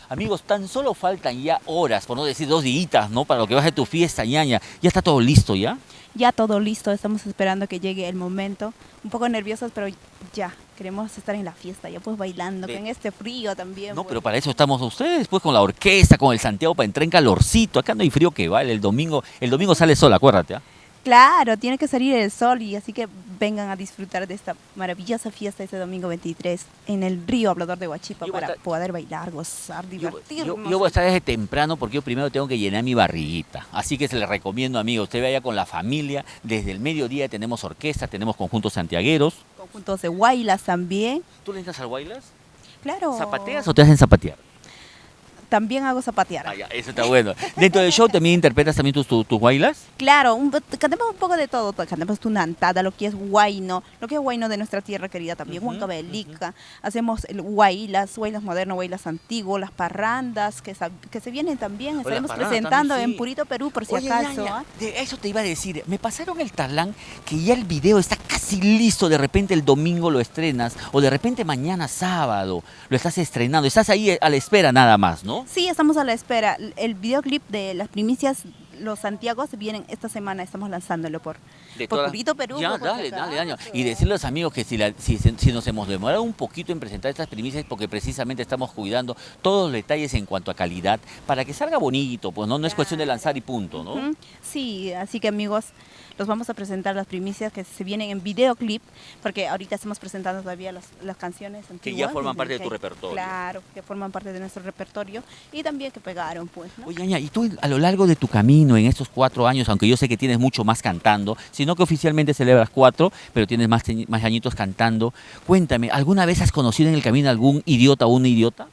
Amigos, tan solo faltan ya horas, por no decir 2 días, ¿no? Para lo que va a ser tu fiesta, ñaña. Ya está todo listo, ¿ya? Ya todo listo, estamos esperando que llegue el momento. Un poco nerviosos, pero ya, queremos estar en la fiesta, ya pues bailando, Ve- con este frío también, No, pues. pero para eso estamos ustedes, pues con la orquesta, con el Santiago, para entrar en calorcito. Acá no hay frío que vale. El domingo sale sol, acuérdate, ¿ah? Claro, tiene que salir el sol y así que vengan a disfrutar de esta maravillosa fiesta este domingo 23 en el río Hablador de Huachipa Yo voy a para estar, poder bailar, gozar, yo voy a divertirnos. estar desde temprano porque yo primero tengo que llenar mi barriguita. Así que se le recomiendo, amigo, usted vaya con la familia. Desde el mediodía tenemos orquesta, tenemos conjuntos santiagueros. Conjuntos de guaylas también. ¿Tú le entras al bailas? Claro, ¿Zapateas o te hacen zapatear? también hago zapatear. Ah, ya, eso está bueno. Dentro del show también interpretas también tus bailas. Claro, cantemos un poco de todo, cantemos tunantada, lo que es huayno, lo que es huayno de nuestra tierra querida también, Ujú, ujú. huancavelica, hacemos el huaylas modernos, huaylas antiguos, las parrandas que se vienen también, O las estaremos paradas presentando también, en sí. Purito Perú por si Oye, acaso. ñaña, ¿Ah? de eso te iba a decir. Me pasaron el talán que ya el video está casi listo. De repente el domingo lo estrenas. O de repente mañana sábado lo estás estrenando. Estás ahí a la espera nada más, ¿no? Sí, estamos a la espera. El videoclip de las primicias, los Santiagos, vienen esta semana, estamos lanzándolo De por todas. Purito Perú. Ya, pues, por si dale, daño. acaso. Y decirle a los amigos que si nos hemos demorado un poquito en presentar estas primicias es porque precisamente estamos cuidando todos los detalles en cuanto a calidad para que salga bonito, pues no es cuestión de lanzar y punto, ¿no? Ujú. Sí, así que amigos, los vamos a presentar las primicias que se vienen en videoclip, porque ahorita estamos presentando todavía las canciones antiguas. Que ya forman parte de tu que- repertorio. Claro, que forman parte de nuestro repertorio y también que pegaron, pues, ¿no? Oye, Aña, y tú a lo largo de tu camino en estos 4 años, aunque yo sé que tienes mucho más cantando, sino que oficialmente celebras 4, pero tienes más añitos cantando, cuéntame, ¿alguna vez has conocido en el camino algún idiota o una idiota?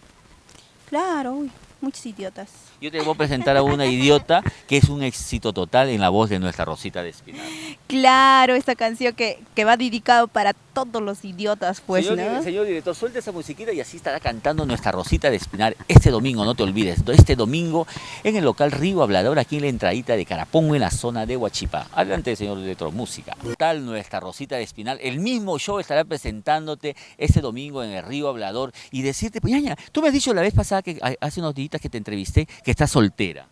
Claro, uy, muchos idiotas. Yo te voy a presentar a una idiota que es un éxito total en la voz de nuestra Rosita de Espinar. Claro, esta canción que va dedicado para todos los idiotas, pues, ¿no? Señor director, suelta esa musiquita y así estará cantando nuestra Rosita de Espinar este domingo, no te olvides, este domingo en el local Río Hablador, aquí en la entradita de Carapongo, en la zona de Huachipa. Adelante, señor director, música. Tal nuestra Rosita de Espinal, el mismo show estará presentándote este domingo en el Río Hablador y decirte, pues ñaña, tú me has dicho la vez pasada, que hace unos días que te entrevisté, que estás soltera.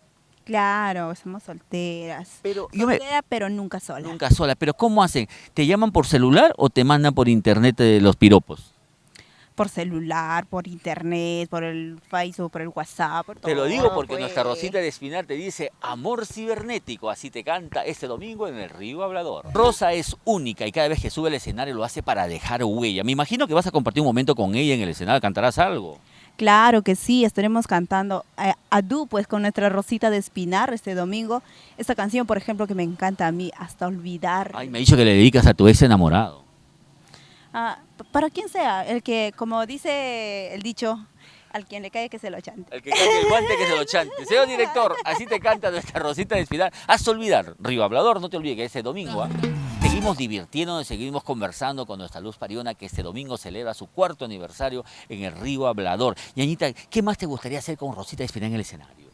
Claro, somos solteras. Pero Soltera, pero nunca sola. nunca sola, pero ¿cómo hacen? ¿Te llaman por celular o te mandan por internet los piropos? Por celular, por internet, por el Facebook, por el WhatsApp, por Te lo todo, digo porque pues. nuestra Rosita de Espinar te dice amor cibernético, así te canta este domingo en el Río Hablador. Rosa es única y cada vez que sube al escenario lo hace para dejar huella. Me imagino que vas a compartir un momento con ella en el escenario, cantarás algo. Claro que sí, estaremos cantando a dúo, pues, con nuestra Rosita de Espinar este domingo. Esta canción, por ejemplo, que me encanta a mí, Hasta Olvidar. Ay, me ha dicho que le dedicas a tu ex enamorado. Para quien sea, el que, como dice el dicho, al quien le cae que se lo chante. El que cante el guante que se lo chante. Señor director, así te canta nuestra Rosita de Espinar. Haz olvidar, Río Hablador, no te olvides que ese domingo, ¿ah? Seguimos divirtiéndonos, seguimos conversando con nuestra Luz Pariona, que este domingo celebra su 4º aniversario en el Río Hablador. Ñañita, ¿qué más te gustaría hacer con Rosita de Espinar en el escenario?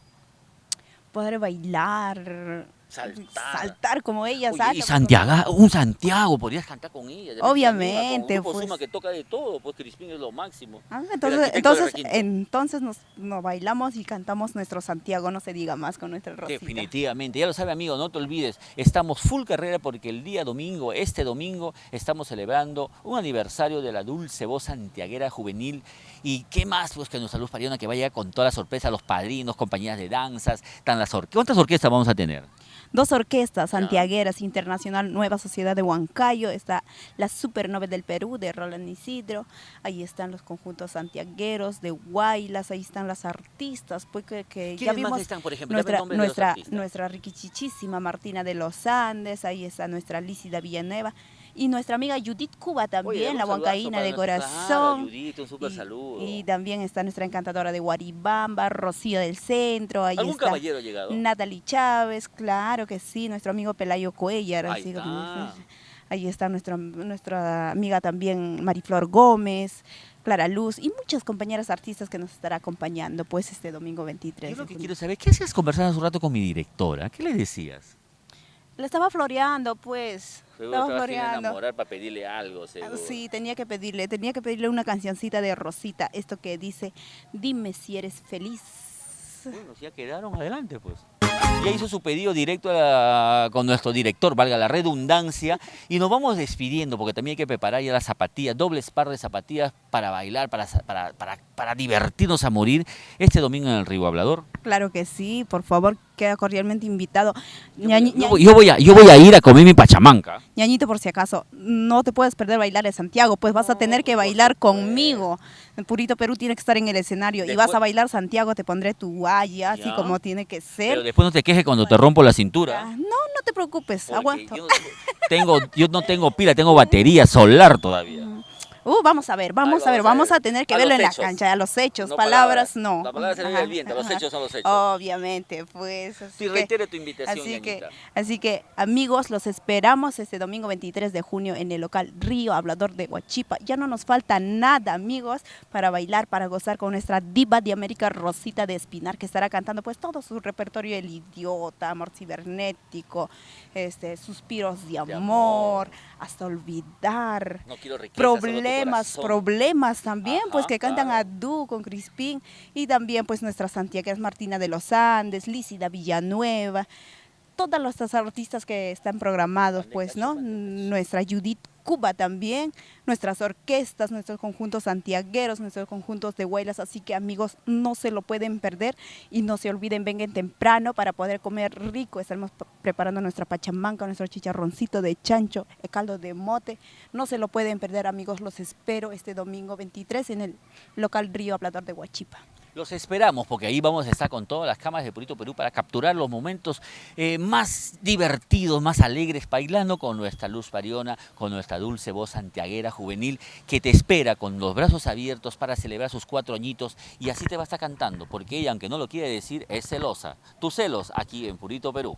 Poder bailar, Saltar. saltar como ella Oye, salta. y Santiago, un Santiago, podrías cantar con ella. De repente se anima con Obviamente, Grupo pues. Suma, que toca de todo, pues Crispín es lo máximo. Ah, El entonces, arquitecto de entonces, requinto. entonces nos bailamos y cantamos nuestro Santiago, no se diga más con nuestra Rosita. Definitivamente, ya lo sabe amigo, no te olvides, estamos full carrera porque el día domingo, este domingo, estamos celebrando un aniversario de la dulce voz santiaguera juvenil. Y qué más, pues que nuestra Luz Pariona que vaya con toda la sorpresa, los padrinos, compañías de danzas, ¿cuántas orquestas vamos a tener? 2 orquestas santiagueras, Internacional Nueva Sociedad de Huancayo, está la Supernova del Perú de Roland Isidro, ahí están los conjuntos santiagueros de Huaylas, ahí están las artistas, pues que ya ¿Quiénes más vimos están, por ejemplo? Dame el nombre de los artistas. nuestra riquichichísima Martina de los Andes, ahí está nuestra Lícida Villanueva y nuestra amiga Judith Cuba también, Oye, la un saludazo huancaína para de nuestra- corazón. Claro, Judith, un súper Y- saludo. Y también está nuestra encantadora de Guaribamba, Rocío del Centro, ahí ¿Algún está caballero ha llegado? Natalie Chávez, claro que sí, nuestro amigo Pelayo Cuellar, Ahí así está. como- ahí está nuestra amiga también Mariflor Gómez, Clara Luz y muchas compañeras artistas que nos estará acompañando pues este domingo 23 Yo lo de que junio. quiero saber, ¿qué hacías conversando hace un rato con mi directora? ¿Qué le decías? Le estaba floreando, pues. Seguro Estaba te vas a ir a floreando. enamorar para pedirle algo, seguro. Sí, tenía que pedirle una cancioncita de Rosita, esto que dice, dime si eres feliz. Bueno, si ya quedaron, adelante pues. Ya hizo su pedido directo con nuestro director, valga la redundancia, y nos vamos despidiendo porque también hay que preparar ya las zapatillas, dobles par de zapatillas para bailar, para divertirnos a morir este domingo en el Río Hablador. Claro que sí, por favor, queda cordialmente invitado. Yo voy a ir a comer mi pachamanca. Ñañito, por si acaso, no te puedes perder bailar en Santiago, pues vas a tener que por bailar supuesto. conmigo. El Purito Perú tiene que estar en el escenario y Después- vas a bailar Santiago, te pondré tu guaya, así Ya. como tiene que ser. Pero después no te quejes cuando te rompo la cintura. No, no te preocupes, Porque aguanto. yo no tengo pila, tengo batería solar todavía. Vamos a ver, vamos a ver, vamos a tener que A verlo los en la hechos. cancha, a los hechos, No palabras no. Las palabras se le Ajá, del viento, los ajá. hechos son los hechos. Obviamente, pues. Sí, reitere tu invitación, Así que, amigos, los esperamos este domingo 23 de junio en el local Río Hablador de Huachipa. Ya no nos falta nada, amigos, para bailar, para gozar con nuestra diva de América, Rosita de Espinar, que estará cantando pues todo su repertorio, El Idiota, Amor Cibernético, Suspiros de Amor, Hasta Olvidar. No quiero riqueza, solo tu corazón. Problemas también, pues que cantan claro. a dúo con Crispín, y también pues nuestras santiagueras Martina de los Andes, Lícida Villanueva, todas nuestras artistas que están programados, pues, ¿no? Nuestra Judith Cuba también, nuestras orquestas, nuestros conjuntos santiagueros, nuestros conjuntos de huaylas, así que amigos, no se lo pueden perder y no se olviden, vengan temprano para poder comer rico. Estaremos preparando nuestra pachamanca, nuestro chicharroncito de chancho, el caldo de mote, no se lo pueden perder, amigos, los espero este domingo 23 en el local Río Hablador de Huachipa. Los esperamos porque ahí vamos a estar con todas las cámaras de Purito Perú para capturar los momentos más divertidos, más alegres, bailando con nuestra Luz Pariona, con nuestra dulce voz santiaguera juvenil que te espera con los brazos abiertos para celebrar sus 4 añitos, y así te va a estar cantando porque ella, aunque no lo quiere decir, es celosa. Tus celos aquí en Purito Perú.